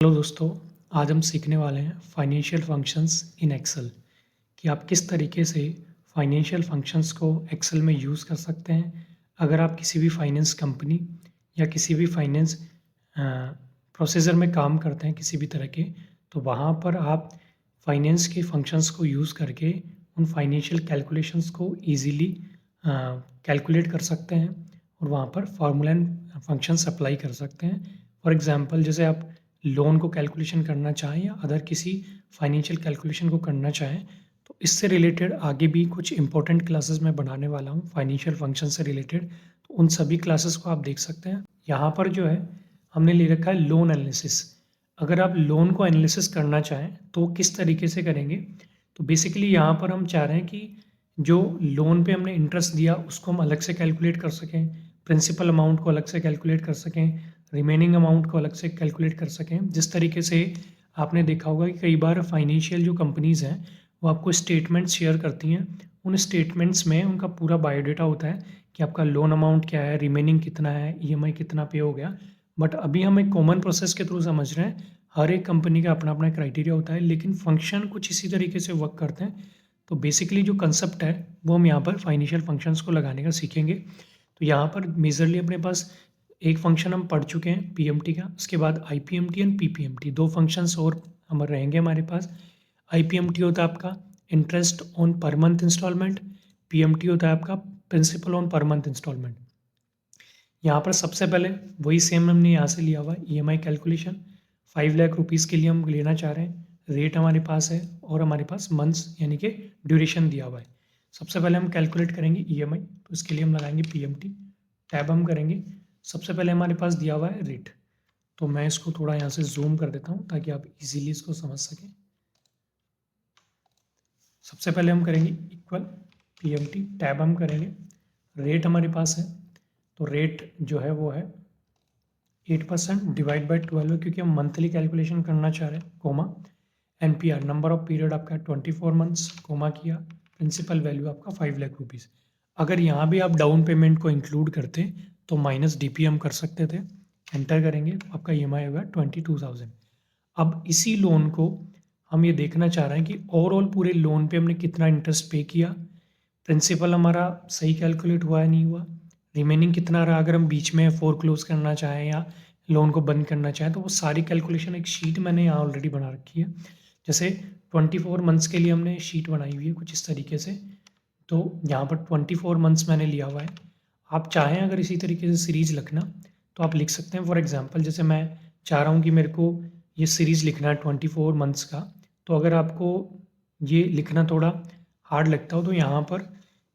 Hello दोस्तों, आज हम सीखने वाले हैं फाइनेंशियल फंक्शंस इन एक्सेल कि आप किस तरीके से फाइनेंशियल फंक्शंस को एक्सेल में यूज़ कर सकते हैं। अगर आप किसी भी फाइनेंस कंपनी या किसी भी फाइनेंस प्रोसीजर में काम करते हैं किसी भी तरह के, तो वहाँ पर आप फाइनेंस के फंक्शंस को यूज़ करके उन फाइनेंशियल कैलकुलेशंस को ईज़िली कैलकुलेट कर सकते हैं और वहाँ पर फार्मूला एंड फंक्शंस अप्लाई कर सकते हैं। फॉर एग्ज़ाम्पल जैसे आप लोन को कैलकुलेशन करना चाहें या अदर किसी फाइनेंशियल कैलकुलेशन को करना चाहें, तो इससे रिलेटेड आगे भी कुछ इम्पोर्टेंट क्लासेस मैं बनाने वाला हूँ फाइनेंशियल फंक्शन से रिलेटेड, तो उन सभी क्लासेस को आप देख सकते हैं। यहाँ पर जो है हमने ले रखा है लोन एनालिसिस। अगर आप लोन को एनालिसिस करना चाहें तो किस तरीके से करेंगे, तो बेसिकली यहाँ पर हम चाह रहे हैं कि जो लोन पे हमने इंटरेस्ट दिया उसको हम अलग से कैलकुलेट कर सकें, प्रिंसिपल अमाउंट को अलग से कैलकुलेट कर सकें, रिमेनिंग अमाउंट को अलग से कैलकुलेट कर सकें। जिस तरीके से आपने देखा होगा कि कई बार फाइनेंशियल जो कंपनीज़ हैं वो आपको स्टेटमेंट्स शेयर करती हैं। उन स्टेटमेंट्स में उनका पूरा बायोडाटा होता है कि आपका लोन अमाउंट क्या है, रिमेनिंग कितना है, ईएमआई कितना पे हो गया। बट अभी हम एक कॉमन प्रोसेस के थ्रू समझ रहे हैं। हर एक कंपनी का अपना-अपना क्राइटेरिया होता है, लेकिन फंक्शन कुछ इसी तरीके से वर्क करते हैं। तो बेसिकली जो कंसेप्ट है वो हम यहाँ पर फाइनेंशियल फंक्शंस को लगाने का सीखेंगे। तो यहाँ पर मेजरली अपने पास एक फंक्शन हम पढ़ चुके हैं पीएमटी का, उसके बाद आईपीएमटी एंड पीपीएमटी, 2 फंक्शंस और हम रहेंगे हमारे पास। आईपीएमटी होता है आपका interest on per month instalment, PMT होता है आपका principal on per month instalment. यहाँ पर सबसे पहले वही सेम हमने यहाँ से लिया हुआ है ईएमआई कैलकुलेशन। 5 लाख रुपीज़ के लिए हम लेना चाह रहे हैं, रेट हमारे पास है और हमारे पास मंथ्स यानी कि ड्यूरेशन दिया हुआ है। सबसे पहले हम कैलकुलेट करेंगे ईएमआई, तो इसके लिए हम लगाएंगे पीएमटी, टैब हम करेंगे। सबसे पहले हमारे पास दिया हुआ है रेट, तो मैं इसको थोड़ा यहाँ से ज़ूम कर देता हूँ ताकि आप इजीली इसको समझ सकें। सबसे पहले हम करेंगे इक्वल पीएमटी, टैब हम करेंगे, रेट हमारे पास है, तो रेट जो है वो है 8% डिवाइड बाई 12 है क्योंकि हम मंथली कैलकुलेशन करना चाह रहे हैं, comma. NPR number of period आपका 24 मंथ्स, कोमा किया, प्रिंसिपल वैल्यू आपका 5 लाख रुपीज़। अगर यहाँ भी आप डाउन पेमेंट को इंक्लूड करते तो माइनस डीपी हम कर सकते थे। एंटर करेंगे तो आपका ईएमआई होगा 22,000। अब इसी लोन को हम ये देखना चाह रहे हैं कि ओवरऑल पूरे लोन पे हमने कितना इंटरेस्ट पे किया, प्रिंसिपल हमारा सही कैलकुलेट हुआ है नहीं हुआ, रिमेनिंग कितना रहा, अगर हम बीच में फोरक्लोज करना चाहें या लोन को बंद करना चाहें तो वो सारी कैलकुलेशन एक शीट मैंने यहाँ ऑलरेडी बना रखी है। जैसे 24 मंथ्स के लिए हमने शीट बनाई हुई है कुछ इस तरीके से, तो यहाँ पर 24 मंथ्स मैंने लिया हुआ है। आप चाहें अगर इसी तरीके से सीरीज़ लिखना तो आप लिख सकते हैं। फॉर एग्जांपल जैसे मैं चाह रहा हूँ कि मेरे को ये सीरीज़ लिखना है 24 मंथ्स का, तो अगर आपको ये लिखना थोड़ा हार्ड लगता हो तो यहाँ पर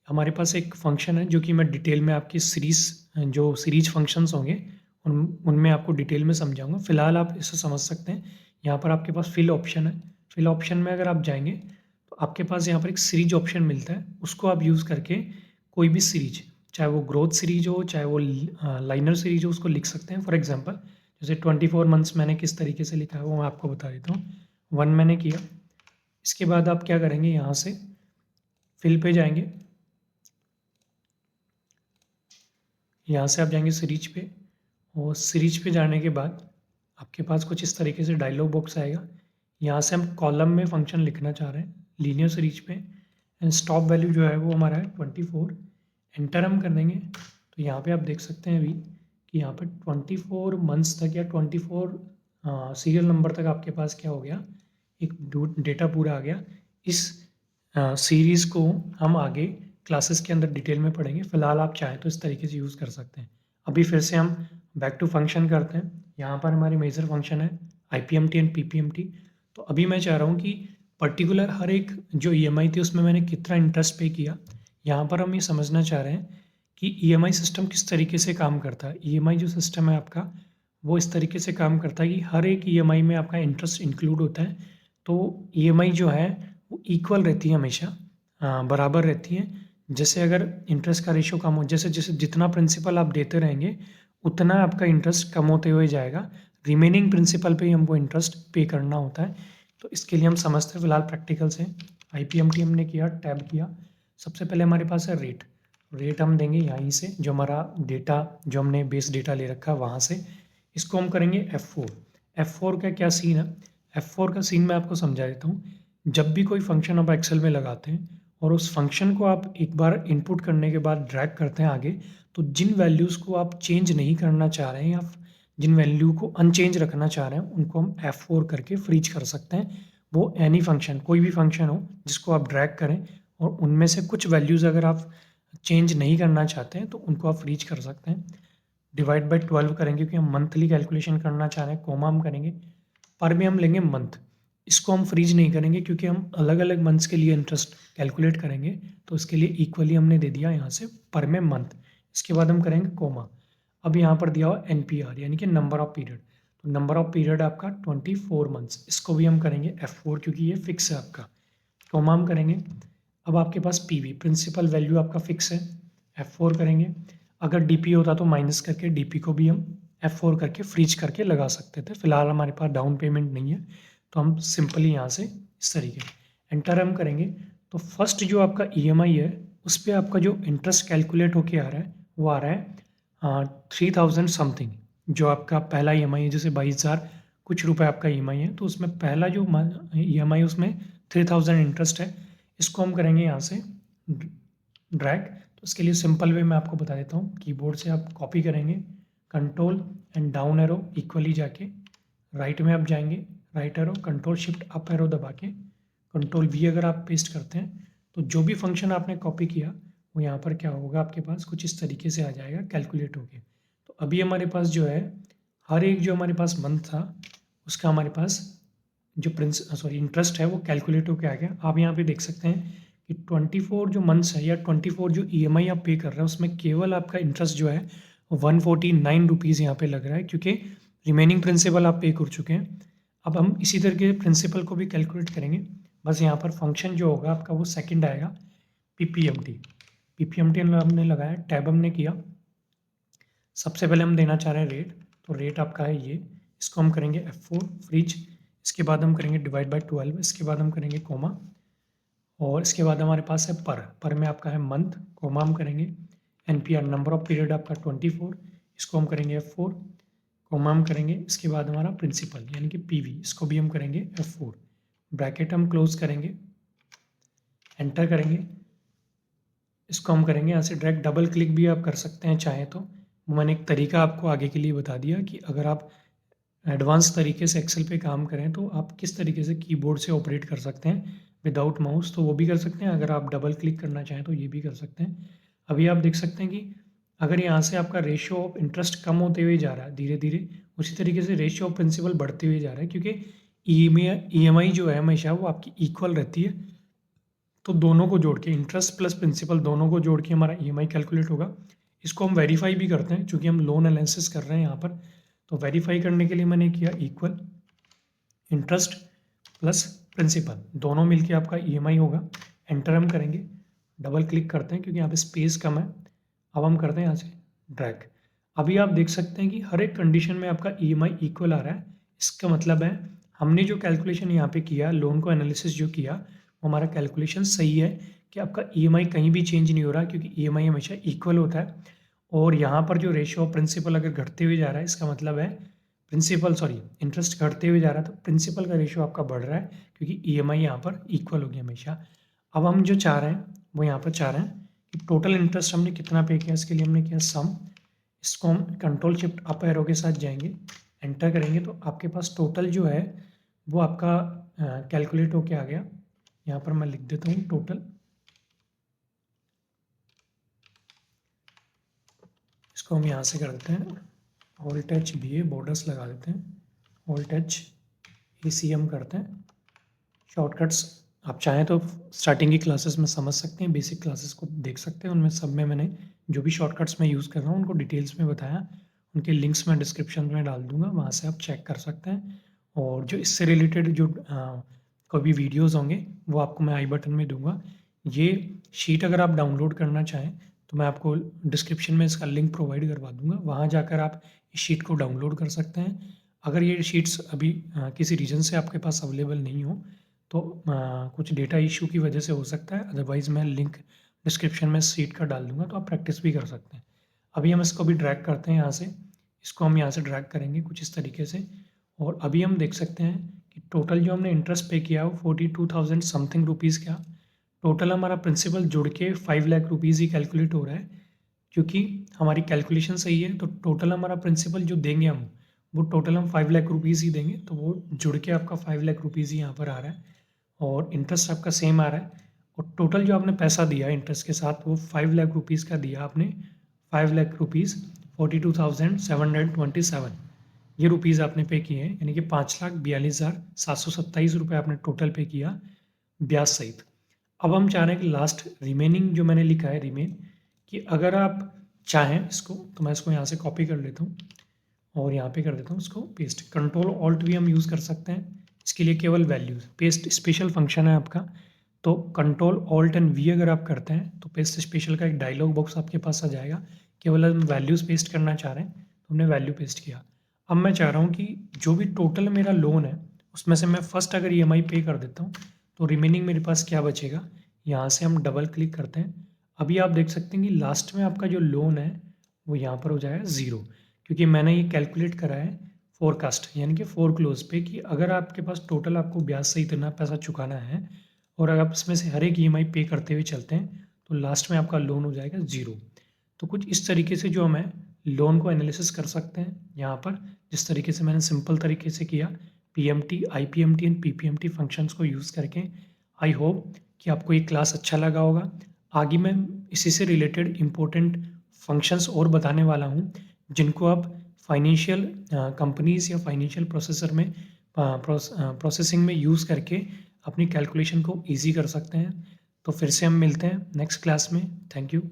हमारे पास एक फंक्शन है जो कि मैं डिटेल में आपकी जो सीरीज फंक्शंस होंगे उनमें आपको डिटेल में समझाऊंगा। फिलहाल आप इसे समझ सकते हैं। यहाँ पर आपके पास फिल ऑप्शन है, फिल ऑप्शन में अगर आप जाएंगे तो आपके पास यहाँ पर एक सीरीज ऑप्शन मिलता है, उसको आप यूज़ करके कोई भी सीरीज, चाहे वो ग्रोथ सीरीज हो चाहे वो लाइनर सीरीज हो, उसको लिख सकते हैं। फॉर एग्जांपल जैसे 24 मंथ्स मैंने किस तरीके से लिखा है वो मैं आपको बता देता हूँ। 1 मैंने किया, इसके बाद आप क्या करेंगे, यहाँ से फिल पे जाएंगे, यहाँ से आप जाएंगे सीरीज पे, और सीरीज पे जाने के बाद आपके पास कुछ इस तरीके से डायलॉग बॉक्स आएगा। यहाँ से हम कॉलम में फंक्शन लिखना चाह रहे हैं लीनियर सीरीज पे, एंड स्टॉप वैल्यू जो है वो हमारा है 24। एंटर हम कर देंगे तो यहाँ पे आप देख सकते हैं अभी कि यहाँ पे 24 मंथ्स तक या 24 सीरियल नंबर तक आपके पास क्या हो गया, एक डेटा पूरा आ गया। इस सीरीज़ को हम आगे क्लासेस के अंदर डिटेल में पढ़ेंगे। फिलहाल आप चाहें तो इस तरीके से यूज़ कर सकते हैं। अभी फिर से हम बैक टू फंक्शन करते हैं। यहाँ पर हमारी मेजर फंक्शन है आईपीएमटी एंड पीपीएमटी। तो अभी मैं चाह रहा हूँ कि पर्टिकुलर हर एक जो ईएमआई थी उसमें मैंने कितना इंटरेस्ट पे किया। यहाँ पर हम ये समझना चाह रहे हैं कि ईएमआई सिस्टम किस तरीके से काम करता है। ईएमआई जो सिस्टम है आपका वो इस तरीके से काम करता है कि हर एक ईएमआई में आपका इंटरेस्ट इंक्लूड होता है। तो ईएमआई जो है वो इक्वल रहती है हमेशा, बराबर रहती हैं। जैसे अगर इंटरेस्ट का रेशियो कम हो, जैसे जैसे जितना प्रिंसिपल आप देते रहेंगे उतना आपका इंटरेस्ट कम होते हुए जाएगा। रिमेनिंग प्रिंसिपल पे ही हमको इंटरेस्ट पे करना होता है। तो इसके लिए हम समझते हैं फिलहाल प्रैक्टिकल से। आईपीएमटी हमने किया, टैब किया। सबसे पहले हमारे पास है रेट, रेट हम देंगे यहीं से, जो हमारा डेटा जो हमने बेस डेटा ले रखा है वहाँ से। इसको हम करेंगे F4। F4 का क्या सीन है, F4 का सीन मैं आपको समझा देता हूँ। जब भी कोई फंक्शन आप एक्सेल में लगाते हैं और उस फंक्शन को आप एक बार इनपुट करने के बाद ड्रैग करते हैं आगे, तो जिन वैल्यूज़ को आप चेंज नहीं करना चाह रहे हैं या जिन वैल्यू को अनचेंज रखना चाह रहे हैं, उनको हम F4 करके फ्रीज कर सकते हैं। वो एनी फंक्शन, कोई भी फंक्शन हो जिसको आप ड्रैग करें और उनमें से कुछ वैल्यूज़ अगर आप चेंज नहीं करना चाहते हैं तो उनको आप फ्रीज कर सकते हैं। डिवाइड बाय 12 करेंगे क्योंकि हम मंथली कैलकुलेशन करना चाह रहे हैं, कोमा हम करेंगे, पर में हम लेंगे मंथ। इसको हम फ्रीज नहीं करेंगे क्योंकि हम अलग-अलग मंथ्स के लिए इंटरेस्ट कैलकुलेट करेंगे, तो इसके लिए इक्वली हमने दे दिया यहाँ से पर में मंथ। इसके बाद हम करेंगे कोमा। अब यहाँ पर दिया हुआ एनपीआर यानी कि नंबर ऑफ पीरियड, तो नंबर ऑफ पीरियड आपका 24 मंथ्स, इसको भी हम करेंगे F4 क्योंकि ये फिक्स है आपका, कोमा हम करेंगे। अब आपके पास पीवी प्रिंसिपल वैल्यू आपका फिक्स है, F4 करेंगे। अगर डीपी होता तो माइनस करके डीपी को भी हम F4 करके फ्रीज करके लगा सकते थे। फिलहाल हमारे पास डाउन पेमेंट नहीं है तो हम सिंपली यहाँ से इस तरीके एंटर हम करेंगे। तो फर्स्ट जो आपका ईएमआई है उस पर आपका जो इंटरेस्ट कैलकुलेट होके आ रहा है वो आ रहा है 3000 समथिंग। जो आपका पहला ईएमआई है, जैसे 22,000 कुछ रुपए आपका ईएमआई है, तो उसमें पहला जो ईएमआई उसमें 3000 इंटरेस्ट है। इसको हम करेंगे यहाँ से ड्रैग। तो उसके लिए सिंपल वे मैं आपको बता देता हूँ, कीबोर्ड से आप कॉपी करेंगे, control and down arrow equally जाके राइट में आप जाएंगे, right arrow control shift up arrow दबा के कंट्रोल वी अगर आप पेस्ट करते हैं तो जो भी फंक्शन आपने कॉपी किया वो यहाँ पर क्या होगा आपके पास कुछ इस तरीके से आ जाएगा कैलकुलेट होके। तो अभी हमारे पास जो है हर एक जो हमारे पास मंथ था उसका हमारे पास जो इंटरेस्ट है वो कैलकुलेट होके आ गया। आप यहाँ पे देख सकते हैं कि 24 जो मंथ्स है या 24 जो ईएमआई आप पे कर रहे हैं उसमें केवल आपका इंटरेस्ट जो है 149 रुपीज़ यहाँ पे लग रहा है, क्योंकि रिमेनिंग प्रिंसिपल आप पे कर चुके हैं। अब हम इसी तरीके प्रिंसिपल को भी कैलकुलेट करेंगे, बस यहाँ पर फंक्शन जो होगा आपका वो सेकंड आएगा पीपीएमटी। पीपीएमटी हमने लगाया, टैब हमने किया। सबसे पहले हम देना चाह रहे हैं रेट, तो रेट आपका है ये, इसको हम करेंगे F4 फ्रीज। इसके बाद हम करेंगे डिवाइड बाय 12, इसके बाद हम करेंगे कोमा, और इसके बाद हमारे पास है पर में आपका है मंथ, कोमा हम करेंगे। एनपीआर नंबर ऑफ पीरियड आपका 24, इसको हम करेंगे F4, कोमा हम करेंगे। इसके बाद हमारा प्रिंसिपल यानी कि पीवी, इसको भी हम करेंगे F4, ब्रैकेट हम क्लोज करेंगे, एंटर करेंगे। इसको हम करेंगे यहाँ से डायरेक्ट डबल क्लिक भी आप कर सकते हैं चाहे तो। मैंने एक तरीका आपको आगे के लिए बता दिया कि अगर आप एडवांस तरीके से एक्सेल पे काम करें तो आप किस तरीके से कीबोर्ड से ऑपरेट कर सकते हैं विदाउट माउस, तो वो भी कर सकते हैं। अगर आप डबल क्लिक करना चाहें तो ये भी कर सकते हैं। अभी आप देख सकते हैं कि अगर यहाँ से आपका रेशियो ऑफ इंटरेस्ट कम होते हुए जा रहा है धीरे धीरे, उसी तरीके से रेशियो ऑफ प्रिंसिपल बढ़ते हुए जा रहा है, क्योंकि ईएमआई जो है हमेशा वो आपकी इक्वल रहती है। तो दोनों को जोड़ के इंटरेस्ट प्लस प्रिंसिपल दोनों को जोड़ के हमारा ईएमआई कैलकुलेट होगा। इसको हम वेरीफाई भी करते हैं क्योंकि हम लोन एनालिसिस कर रहे हैं यहाँ पर। तो वेरीफाई करने के लिए मैंने किया इक्वल इंटरेस्ट प्लस प्रिंसिपल दोनों मिलके आपका ईएमआई होगा। एंटर हम करेंगे, डबल क्लिक करते हैं क्योंकि यहाँ पे स्पेस कम है। अब हम करते हैं यहाँ से ड्रैग। अभी आप देख सकते हैं कि हर एक कंडीशन में आपका ईएमआई इक्वल आ रहा है। इसका मतलब है हमने जो कैलकुलेशन यहाँ पे किया, लोन को एनालिसिस जो किया, वो हमारा कैलकुलेशन सही है कि आपका ईएमआई कहीं भी चेंज नहीं हो रहा, क्योंकि ईएमआई हमेशा इक्वल होता है। और यहाँ पर जो रेशियो ऑफ प्रिंसिपल अगर घटते हुए जा रहा है, इसका मतलब है इंटरेस्ट घटते हुए जा रहा है, तो प्रिंसिपल का रेशियो आपका बढ़ रहा है क्योंकि ईएमआई यहाँ पर इक्वल होगी हमेशा। अब हम जो चाह रहे हैं वो यहाँ पर चाह रहे हैं कि टोटल इंटरेस्ट हमने कितना पे किया, इसके लिए हमने किया सम। इसको हम कंट्रोल शिफ्ट अप एरो के साथ जाएंगे, एंटर करेंगे, तो आपके पास टोटल जो है वो आपका कैलकुलेट होके आ गया। यहाँ पर मैं लिख देता हूँ टोटल, इसको हम यहाँ से कर देते हैं alt H B A, borders लगा देते हैं, alt H A C M करते हैं। शॉर्टकट्स आप चाहें तो स्टार्टिंग की क्लासेस में समझ सकते हैं, बेसिक क्लासेस को देख सकते हैं, उनमें सब में मैंने जो भी शॉर्टकट्स मैं यूज़ कर रहा हूँ उनको डिटेल्स में बताया। उनके लिंक्स मैं डिस्क्रिप्शन में डाल दूँगा, वहाँ से आप चेक कर सकते हैं। और जो इससे रिलेटेड जो कोई भी वीडियोज़ होंगे वो आपको मैं आई बटन में दूँगा। ये शीट अगर आप डाउनलोड करना चाहें तो मैं आपको डिस्क्रिप्शन में इसका लिंक प्रोवाइड करवा दूँगा, वहाँ जाकर आप इस शीट को डाउनलोड कर सकते हैं। अगर ये शीट्स अभी किसी रीज़न से आपके पास अवेलेबल नहीं हो तो कुछ डेटा इशू की वजह से हो सकता है, अदरवाइज़ मैं लिंक डिस्क्रिप्शन में शीट का डाल दूँगा, तो आप प्रैक्टिस भी कर सकते हैं। अभी हम इसको भी ड्रैग करते हैं यहाँ से, इसको हम यहाँ से ड्रैग करेंगे कुछ इस तरीके से, और अभी हम देख सकते हैं कि टोटल जो हमने इंटरेस्ट पे किया वो 42,000 समथिंग रुपीज़ का। टोटल हमारा प्रिंसिपल जुड़ के 5 लाख रुपीज़ ही कैलकुलेट हो रहा है। क्योंकि हमारी कैलकुलेशन सही है तो टोटल हमारा प्रिंसिपल जो देंगे हम, वो टोटल हम 5 लाख रुपीज़ ही देंगे, तो वो जुड़ के आपका 5 लाख रुपीज़ ही यहाँ पर आ रहा है और इंटरेस्ट आपका सेम आ रहा है। और टोटल जो आपने पैसा दिया इंटरेस्ट के साथ वो 5 लाख रुपीज़ का दिया आपने, 5 लाख रुपीज़ 42,727 ये रुपीज़ आपने पे किए हैं, यानी कि 5,42,727 रुपये आपने टोटल पे किया ब्याज सहित। अब हम चाह रहे हैं कि लास्ट रिमेनिंग जो मैंने लिखा है रिमेन, कि अगर आप चाहें इसको तो मैं इसको यहाँ से कॉपी कर लेता हूँ और यहाँ पे कर देता हूँ इसको पेस्ट। कंट्रोल ऑल्ट भी हम यूज़ कर सकते हैं इसके लिए, केवल वैल्यूज़ पेस्ट स्पेशल फंक्शन है आपका। तो कंट्रोल ऑल्ट एंड वी अगर आप करते हैं तो पेस्ट स्पेशल का एक डायलॉग बॉक्स आपके पास आ जाएगा। केवल हम वैल्यूज़ पेस्ट करना चाह रहे हैं तो हमने वैल्यू पेस्ट किया। अब मैं चाह रहा हूँ कि जो भी टोटल मेरा लोन है उसमें से मैं फर्स्ट अगर EMI पे कर देता हूँ तो रिमेनिंग मेरे पास क्या बचेगा। यहाँ से हम डबल क्लिक करते हैं। अभी आप देख सकते हैं कि लास्ट में आपका जो लोन है वो यहाँ पर हो जाएगा 0, क्योंकि मैंने ये कैलकुलेट करा है फोरकास्ट यानी कि फोरक्लोज पे, कि अगर आपके पास टोटल आपको ब्याज से इतना पैसा चुकाना है और अगर आप इसमें से हर एक EMI पे करते हुए चलते हैं तो लास्ट में आपका लोन हो जाएगा 0। तो कुछ इस तरीके से जो हमें लोन को एनालिसिस कर सकते हैं यहाँ पर, जिस तरीके से मैंने सिंपल तरीके से किया PMT, IPMT and PPMT functions को यूज़ करके। आई होप कि आपको ये क्लास अच्छा लगा होगा। आगे मैं इसी से रिलेटेड इम्पोर्टेंट फंक्शंस और बताने वाला हूँ जिनको आप फाइनेंशियल कंपनीज़ या फाइनेंशियल प्रोसेसर में प्रोसेसिंग में यूज़ करके अपनी कैलकुलेशन को ईजी कर सकते हैं। तो फिर से हम मिलते हैं नेक्स्ट क्लास में। Thank you.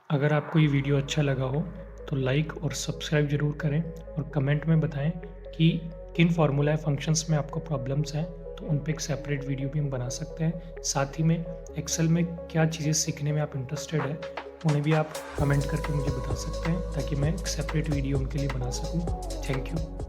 अगर आपको ये वीडियो अच्छा लगा हो तो लाइक और सब्सक्राइब ज़रूर करें और कमेंट में बताएं कि किन फार्मूला या फंक्शंस में आपको प्रॉब्लम्स हैं, तो उन पे एक सेपरेट वीडियो भी हम बना सकते हैं। साथ ही में एक्सेल में क्या चीज़ें सीखने में आप इंटरेस्टेड है उन्हें भी आप कमेंट करके मुझे बता सकते हैं ताकि मैं एक सेपरेट वीडियो उनके लिए बना सकूँ। Thank you.